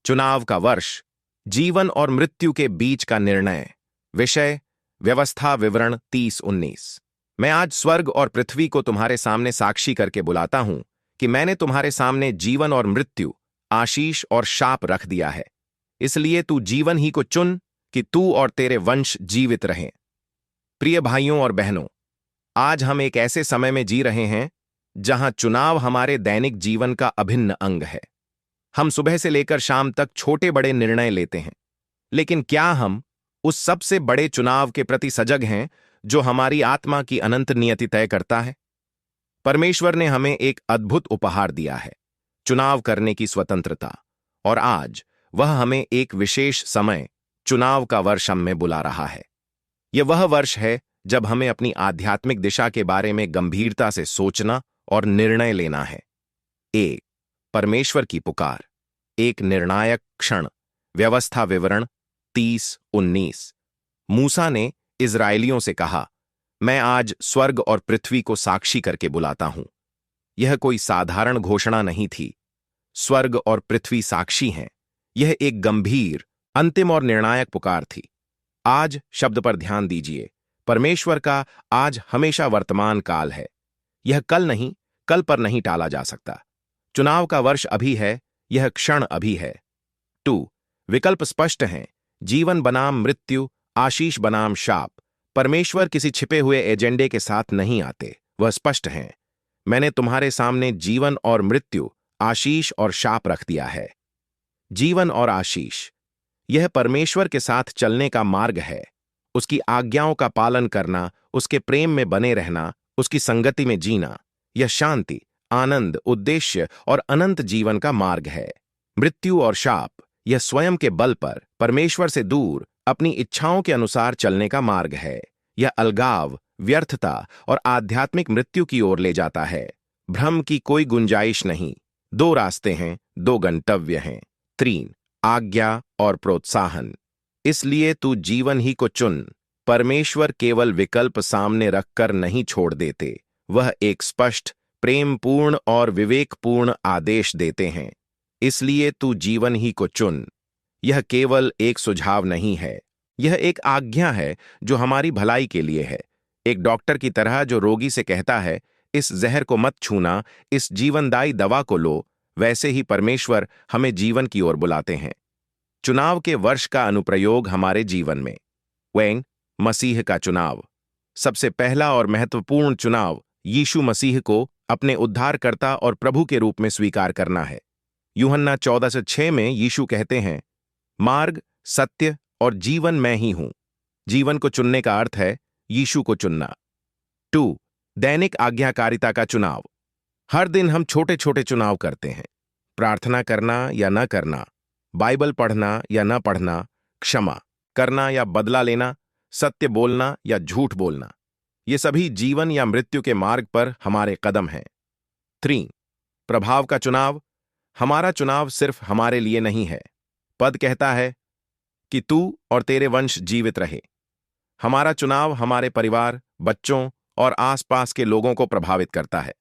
चुनाव का वर्ष, जीवन और मृत्यु के बीच का निर्णय। विषय, व्यवस्था विवरण 30-19। मैं आज स्वर्ग और पृथ्वी को तुम्हारे सामने साक्षी करके बुलाता हूं कि मैंने तुम्हारे सामने जीवन और मृत्यु, आशीष और शाप रख दिया है। इसलिए तू जीवन ही को चुन कि तू और तेरे वंश जीवित रहें। प्रिय भाइयों और बहनों, आज हम एक ऐसे समय में जी रहे हैं जहां चुनाव हमारे दैनिक जीवन का अभिन्न अंग है। हम सुबह से लेकर शाम तक छोटे बड़े निर्णय लेते हैं, लेकिन क्या हम उस सबसे बड़े चुनाव के प्रति सजग हैं जो हमारी आत्मा की अनंत नियति तय करता है? परमेश्वर ने हमें एक अद्भुत उपहार दिया है, चुनाव करने की स्वतंत्रता, और आज वह हमें एक विशेष समय, चुनाव का वर्ष में बुला रहा है। यह वह वर्ष है जब हमें अपनी आध्यात्मिक दिशा के बारे में गंभीरता से सोचना और निर्णय लेना है। एक, परमेश्वर की पुकार, एक निर्णायक क्षण। व्यवस्था विवरण 30-19। मूसा ने इजरायलियों से कहा, मैं आज स्वर्ग और पृथ्वी को साक्षी करके बुलाता हूं। यह कोई साधारण घोषणा नहीं थी। स्वर्ग और पृथ्वी साक्षी हैं। यह एक गंभीर, अंतिम और निर्णायक पुकार थी। आज शब्द पर ध्यान दीजिए। परमेश्वर का आज हमेशा वर्तमान काल है। यह कल नहीं, कल पर नहीं टाला जा सकता। चुनाव का वर्ष अभी है, यह क्षण अभी है। 2, विकल्प स्पष्ट हैं, जीवन बनाम मृत्यु, आशीष बनाम शाप। परमेश्वर किसी छिपे हुए एजेंडे के साथ नहीं आते, वह स्पष्ट हैं। मैंने तुम्हारे सामने जीवन और मृत्यु, आशीष और शाप रख दिया है। जीवन और आशीष, यह परमेश्वर के साथ चलने का मार्ग है। उसकी आज्ञाओं का पालन करना, उसके प्रेम में बने रहना, उसकी संगति में जीना। यह शांति, आनंद, उद्देश्य और अनंत जीवन का मार्ग है। मृत्यु और शाप, यह स्वयं के बल पर परमेश्वर से दूर अपनी इच्छाओं के अनुसार चलने का मार्ग है। यह अलगाव, व्यर्थता और आध्यात्मिक मृत्यु की ओर ले जाता है। भ्रम की कोई गुंजाइश नहीं। 2 रास्ते हैं, 2 गंतव्य हैं। 3, आज्ञा और प्रोत्साहन। इसलिए तू जीवन ही को चुन। परमेश्वर केवल विकल्प सामने रखकर नहीं छोड़ देते, वह एक स्पष्ट, प्रेमपूर्ण और विवेकपूर्ण आदेश देते हैं। इसलिए तू जीवन ही को चुन। यह केवल एक सुझाव नहीं है, यह एक आज्ञा है जो हमारी भलाई के लिए है। एक डॉक्टर की तरह जो रोगी से कहता है, इस जहर को मत छूना, इस जीवनदायी दवा को लो, वैसे ही परमेश्वर हमें जीवन की ओर बुलाते हैं। चुनाव के वर्ष का अनुप्रयोग हमारे जीवन में। वैंग, मसीह का चुनाव। सबसे पहला और महत्वपूर्ण चुनाव यीशु मसीह को अपने उद्धारकर्ता और प्रभु के रूप में स्वीकार करना है। यूहन्ना 14:6 में यीशु कहते हैं, मार्ग, सत्य और जीवन मैं ही हूं। जीवन को चुनने का अर्थ है यीशु को चुनना। 2, दैनिक आज्ञाकारिता का चुनाव। हर दिन हम छोटे छोटे चुनाव करते हैं। प्रार्थना करना या न करना, बाइबल पढ़ना या न पढ़ना, क्षमा करना या बदला लेना, सत्य बोलना या झूठ बोलना। ये सभी जीवन या मृत्यु के मार्ग पर हमारे कदम हैं। 3, प्रभाव का चुनाव। हमारा चुनाव सिर्फ हमारे लिए नहीं है। पद कहता है कि तू और तेरे वंश जीवित रहे। हमारा चुनाव हमारे परिवार, बच्चों और आसपास के लोगों को प्रभावित करता है।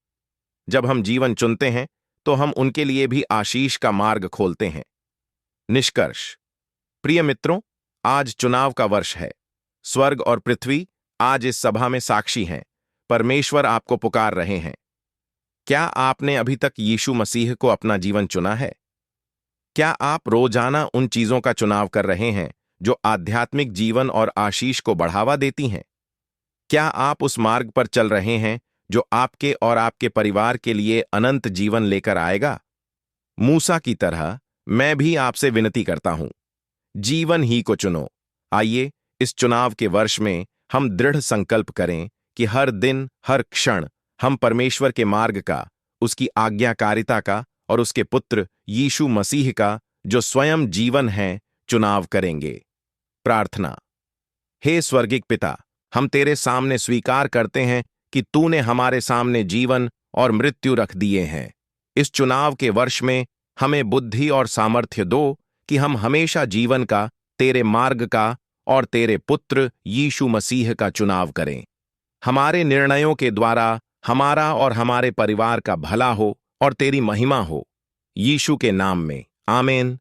जब हम जीवन चुनते हैं तो हम उनके लिए भी आशीष का मार्ग खोलते हैं। निष्कर्ष, प्रिय मित्रों, आज चुनाव का वर्ष है। स्वर्ग और पृथ्वी आज इस सभा में साक्षी हैं। परमेश्वर आपको पुकार रहे हैं। क्या आपने अभी तक यीशु मसीह को अपना जीवन चुना है? क्या आप रोजाना उन चीजों का चुनाव कर रहे हैं जो आध्यात्मिक जीवन और आशीष को बढ़ावा देती हैं? क्या आप उस मार्ग पर चल रहे हैं जो आपके और आपके परिवार के लिए अनंत जीवन लेकर आएगा? मूसा की तरह मैं भी आपसे विनती करता हूं, जीवन ही को चुनो। आइए इस चुनाव के वर्ष में हम दृढ़ संकल्प करें कि हर दिन, हर क्षण हम परमेश्वर के मार्ग का, उसकी आज्ञाकारिता का और उसके पुत्र यीशु मसीह का, जो स्वयं जीवन है, चुनाव करेंगे। प्रार्थना। हे स्वर्गिक पिता, हम तेरे सामने स्वीकार करते हैं कि तूने हमारे सामने जीवन और मृत्यु रख दिए हैं। इस चुनाव के वर्ष में हमें बुद्धि और सामर्थ्य दो कि हम हमेशा जीवन का, तेरे मार्ग का और तेरे पुत्र यीशु मसीह का चुनाव करें। हमारे निर्णयों के द्वारा हमारा और हमारे परिवार का भला हो और तेरी महिमा हो। यीशु के नाम में, आमीन।